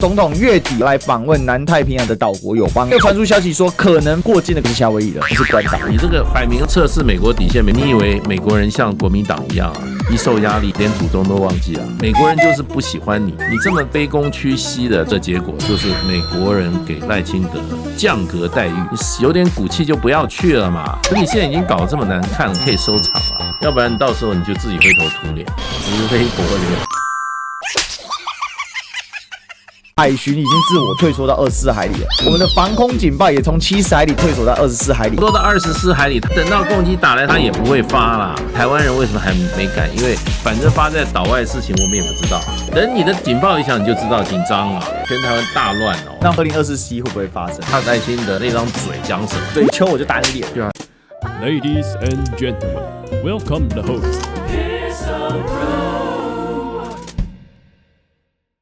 总统月底来访问南太平洋的岛国友邦，又传出消息说可能过境的不是夏威夷了，不是关岛。你这个摆明测试美国底线，你以为美国人像国民党一样啊？一受压力连祖宗都忘记了。美国人就是不喜欢你，你这么卑躬屈膝的，这结果就是美国人给赖清德降格待遇。你有点骨气就不要去了嘛。可你现在已经搞得这么难看了，可以收场了，要不然到时候你就自己灰头土脸，直飞国流。海巡已经自我退缩到24海里了，我们的防空警报也从70海里退缩到24海里，多到24海里，等到攻击打来，他也不会发啦。台湾人为什么还没改？因为反正发在岛外的事情我们也不知道，等你的警报一响，你就知道紧张了，全台湾大乱哦。那2024C 会不会发生？他赖清德那张嘴讲什么？嘴丘我就打你脸。对啊。Ladies and gentlemen, welcome the host.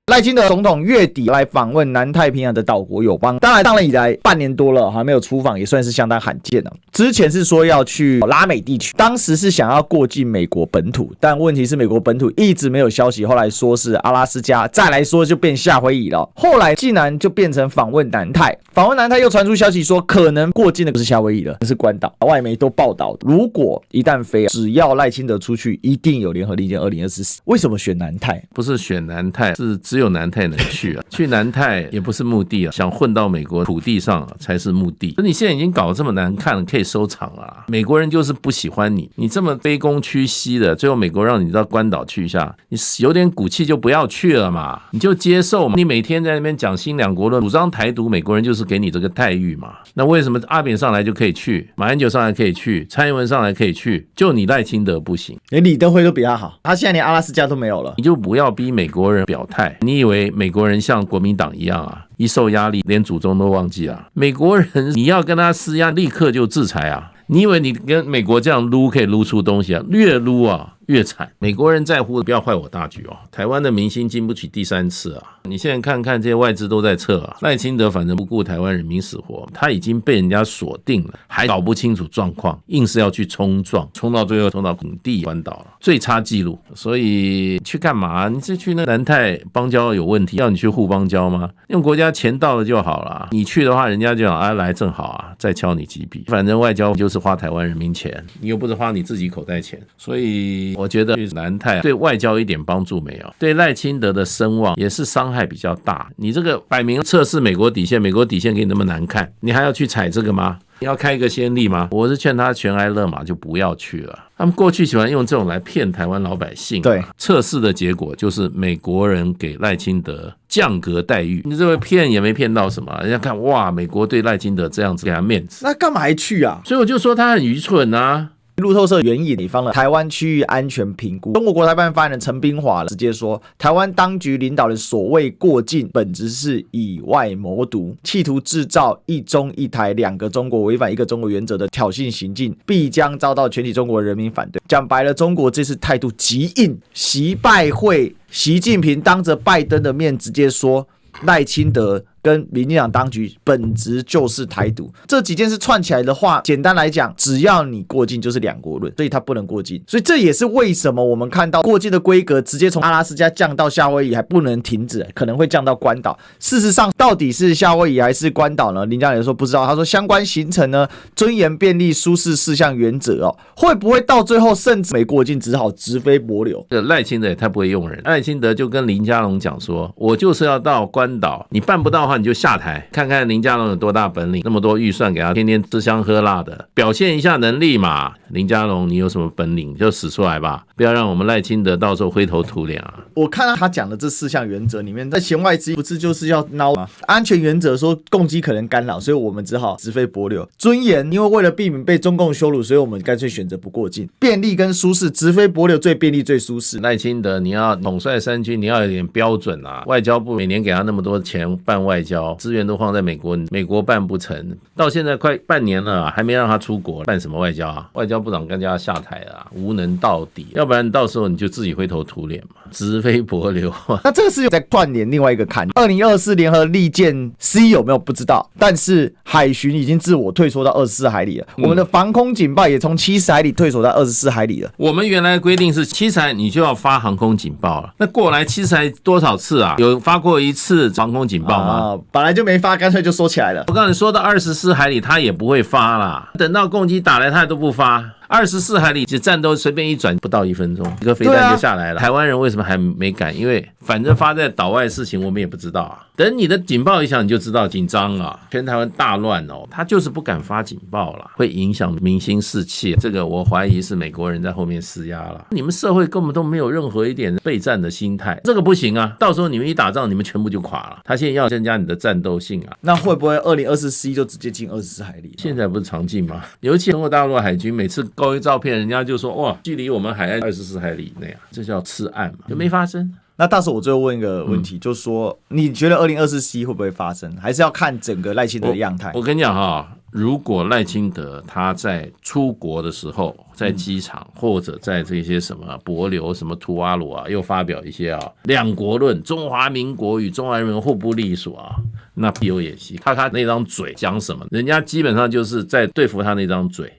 赖清德总统月底来访问南太平洋的岛国友邦，当然以来半年多了还没有出访，也算是相当罕见了。之前是说要去拉美地区，当时是想要过境美国本土，但问题是美国本土一直没有消息，后来说是阿拉斯加，再来说就变夏威夷了，后来竟然就变成访问南太，访问南太又传出消息说可能过境的不是夏威夷了，是关岛。外媒都报道，如果一旦飞，只要赖清德出去，一定有联合利剑2024。为什么选南太？不是选南太，是只有南太能去啊，去南太也不是目的啊，想混到美国土地上才是目的。可你现在已经搞得这么难看了，可以收场了。美国人就是不喜欢你，你这么卑躬屈膝的，最后美国让你到关岛去一下，你有点骨气就不要去了嘛，你就接受嘛。你每天在那边讲新两国论，主张台独，美国人就是给你这个待遇嘛。那为什么阿扁上来就可以去，马英九上来可以去，蔡英文上来可以去，就你赖清德不行？连李登辉都比他好，他现在连阿拉斯加都没有了。你就不要逼美国人表态，你以为美国人像国民党一样啊？一受压力连祖宗都忘记了。美国人你要跟他施压，立刻就制裁啊！你以为你跟美国这样撸可以撸出东西啊？越撸啊越惨。美国人在乎的不要坏我大局哦。台湾的明星经不起第三次啊！你现在看看这些外资都在撤啊。赖清德反正不顾台湾人民死活，他已经被人家锁定了，还搞不清楚状况，硬是要去冲撞，冲到最后冲到本地关岛了，最差记录。所以去干嘛？你是去那南太邦交有问题，要你去护邦交吗？用国家钱到了就好了。你去的话，人家就讲啊来正好啊，再敲你几笔。反正外交就是花台湾人民钱，你又不是花你自己口袋钱，所以我觉得南太对外交一点帮助没有，对赖清德的声望也是伤害比较大。你这个摆明测试美国底线，美国底线给你那么难看，你还要去踩这个吗？你要开一个先例吗？我是劝他全埃勒马就不要去了。他们过去喜欢用这种来骗台湾老百姓。对，测试的结果就是美国人给赖清德降格待遇。你这个骗也没骗到什么，人家看哇，美国对赖清德这样子给他面子，那干嘛还去啊？所以我就说他很愚蠢啊。路透社援引方了台湾区域安全评估，中国国台办发言人陈冰华直接说，台湾当局领导的所谓过境，本质是以外谋独，企图制造一中一台两个中国，违反一个中国原则的挑衅行径，必将遭到全体中国人民反对。讲白了，中国这次态度极硬，习拜会，习近平当着拜登的面直接说，赖清德跟民进党当局本质就是台独，这几件事串起来的话，简单来讲，只要你过境就是两国论，所以他不能过境。所以这也是为什么我们看到过境的规格直接从阿拉斯加降到夏威夷还不能停止，可能会降到关岛。事实上，到底是夏威夷还是关岛呢？林佳莲说不知道，他说相关行程呢，尊严、便利、舒适4项原则哦，会不会到最后甚至没过境，只好直飞帛琉？这赖清德也太不会用人，赖清德就跟林佳龙讲说，我就是要到关岛，你办不到的话你就下台，看看林佳龙有多大本领，那么多预算给他，天天吃香喝辣的，表现一下能力嘛。林佳龙，你有什么本领就使出来吧，不要让我们赖清德到时候灰头土脸啊。我看到他讲的这4项原则里面，在弦外之音不是就是要孬吗？安全原则说共机可能干扰，所以我们只好直飞帛琉。尊严，因为为了避免被中共羞辱，所以我们干脆选择不过境。便利跟舒适，直飞帛琉最便利最舒适。赖清德，你要统帅三军，你要有点标准啊。外交部每年给他那么多钱办外交，资源都放在美国，美国办不成，到现在快半年了，还没让他出国，办什么外交啊？外交部长跟他下台了，无能到底，要不然到时候你就自己灰头土脸嘛，直飞帛琉。那这个是在串联另外一个坎，2024联合利剑 C 有没有不知道，但是海巡已经自我退缩到24海里了，我们的防空警报也从70海里退缩到24海里了。我们原来规定是70海你就要发航空警报了，那过来70海多少次啊？有发过一次航空警报吗？本来就没发，干脆就收起来了。我告诉你，说到24海里，他也不会发啦。等到共机打来，他也都不发。24海里战斗随便一转，不到1分钟，一个飞弹就下来了。台湾人为什么还没敢？因为反正发在岛外的事情我们也不知道啊。等你的警报一响，你就知道紧张了，全台湾大乱哦。他就是不敢发警报了，会影响民心士气。这个我怀疑是美国人在后面施压了。你们社会根本都没有任何一点备战的心态，这个不行啊！到时候你们一打仗，你们全部就垮了。他现在要增加你的战斗性啊。那会不会2024就直接进24海里？现在不是常进吗？尤其中国大陆海军每次勾一照片，人家就说哇，距离我们海岸24海里以内啊，这叫吃岸嘛，就没发生。那大使，我最后问一个问题，就是说，你觉得2024会不会发生？还是要看整个赖清德的样态？我跟你讲哈，如果赖清德他在出国的时候，在机场或者在这些什么帛琉、什么图瓦鲁啊，又发表一些两国论，中华民国与中华人民互不隶属啊，那必有演习。看他那张嘴讲什么，人家基本上就是在对付他那张嘴。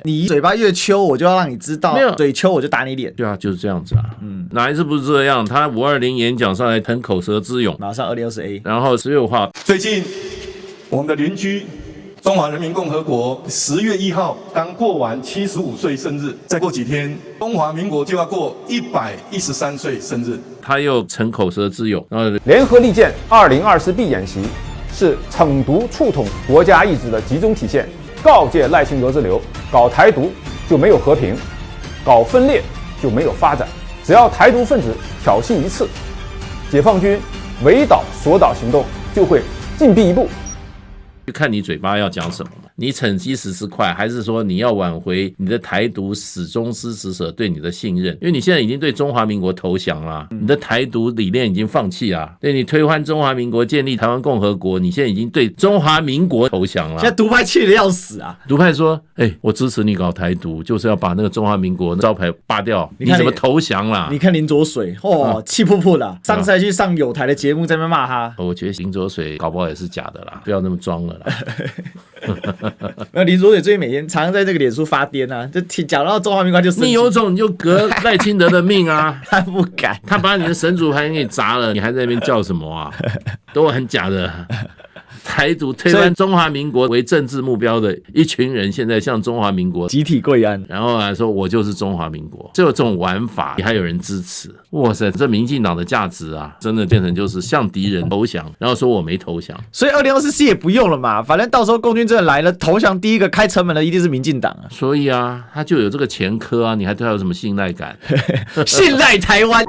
你嘴巴越秋，我就要让你知道，嘴秋我就打你脸。对啊，就是这样子啊。哪一次不是这样？他520演讲上来腾口舌之勇，马上2024A，然后16号，最近我们的邻居中华人民共和国10月1号刚过完75岁生日，再过几天中华民国就要过113岁生日。他又逞口舌之勇，然后联合利剑2024B演习是惩毒触统国家意志的集中体现。告诫赖清德之流，搞台独就没有和平，搞分裂就没有发展。只要台独分子挑衅一次，解放军围岛锁岛行动就会进逼一步。就看你嘴巴要讲什么嘛，你逞鸡十四块，还是说你要挽回你的台独始终支持者对你的信任？因为你现在已经对中华民国投降了，你的台独理念已经放弃了，对你推翻中华民国，建立台湾共和国，你现在已经对中华民国投降了。现在独派气得要死啊！独派说：“我支持你搞台独，就是要把那个中华民国招牌拔掉。你怎么投降啦？你看林左水，气噗噗的，上次还去上有台的节目在那边骂他。我觉得林左水搞不好也是假的啦，不要那么装了。那林左水最近每天常常在这个脸书发癫啊，就讲到中华民国就生气。你有种你就革赖清德的命啊！他不敢，他把你的神主牌给你砸了，你还在那边叫什么啊？都很假的。台独推翻中华民国为政治目标的一群人，现在向中华民国集体跪安，然后来说我就是中华民国，就有这种玩法，你还有人支持？哇塞，这民进党的价值啊，真的变成就是向敌人投降，然后说我没投降。所以2024也不用了嘛，反正到时候共军真的来了，投降第一个开城门的一定是民进党啊。所以啊，他就有这个前科啊，你还对他有什么信赖感？信赖台湾。